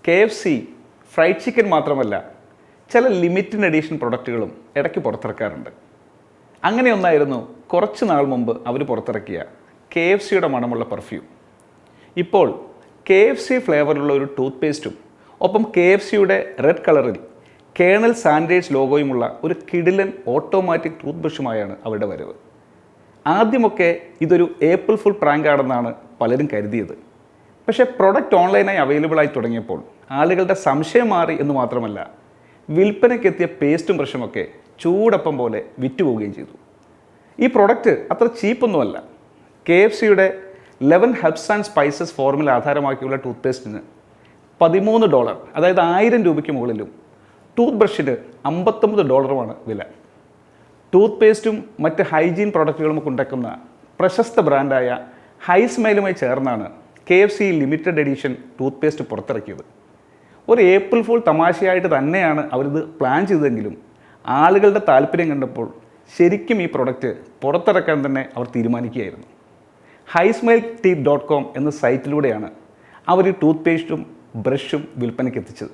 KFC fried chicken മാത്രമല്ല ചില limited edition പ്രൊഡക്റ്റുകളും ഇടയ്ക്ക് പുറത്തിറക്കാറുണ്ട്. അങ്ങനെയൊന്നായിരുന്നു കുറച്ച് നാൾ മുമ്പ് അവർ പുറത്തിറക്കിയ KFCയുടെ മണമുള്ള പെർഫ്യൂം. ഇപ്പോൾ KFC ഫ്ലേവറിലുള്ള ഒരു ടൂത്ത് പേസ്റ്റും ഒപ്പം KFCയുടെ റെഡ് കളറിൽ കേണൽ സാൻഡേഴ്സ് ലോഗോയുമുള്ള ഒരു കിടിലൻ ഓട്ടോമാറ്റിക് ടൂത്ത് ബ്രഷുമായാണ് അവരുടെ വരവ്. ആദ്യമൊക്കെ ഇതൊരു ഏപ്രിൽ ഫുൾ പ്രാങ്ക് ആണെന്നാണ് പലരും കരുതിയത്. പക്ഷേ പ്രൊഡക്റ്റ് ഓൺലൈനായി അവൈലബിൾ ആയി തുടങ്ങിയപ്പോൾ ആളുകളുടെ സംശയം മാറി എന്ന് മാത്രമല്ല, വിൽപ്പനയ്ക്കെത്തിയ പേസ്റ്റും ബ്രഷുമൊക്കെ ചൂടപ്പം പോലെ വിറ്റുപോവുകയും ചെയ്തു. ഈ പ്രൊഡക്റ്റ് അത്ര ചീപ്പൊന്നുമല്ല. KFCയുടെ 11 ഹെർബ്സ് ആൻഡ് സ്പൈസസ് ഫോർമുല ആധാരമാക്കിയുള്ള ടൂത്ത് പേസ്റ്റിന് $13, അതായത് 1000 രൂപയ്ക്ക് മുകളിലും ടൂത്ത് ബ്രഷിന് $59 വില. ടൂത്ത് പേസ്റ്റും മറ്റ് ഹൈജീൻ പ്രോഡക്റ്റുകളും ഉണ്ടാക്കുന്ന പ്രശസ്ത ബ്രാൻഡായ ഹൈ സ്മൈലുമായി ചേർന്നാണ് KFC limited edition tooth paste പുറത്തിറക്കിയത്. ഒരു ഏപ്രിൽ ഫുൾ തമാശയായിട്ട് തന്നെയാണ് അവരിത് പ്ലാൻ ചെയ്തതെങ്കിലും ആളുകളുടെ താല്പര്യം കണ്ടപ്പോൾ ശരിക്കും ഈ പ്രൊഡക്റ്റ് പുറത്തിറക്കാൻ തന്നെ അവർ തീരുമാനിക്കുകയായിരുന്നു. HiSmileTeeth.com എന്ന സൈറ്റിലൂടെയാണ് അവർ ഈ ടൂത്ത് പേസ്റ്റും ബ്രഷും വിൽപ്പനയ്ക്ക് എത്തിച്ചത്.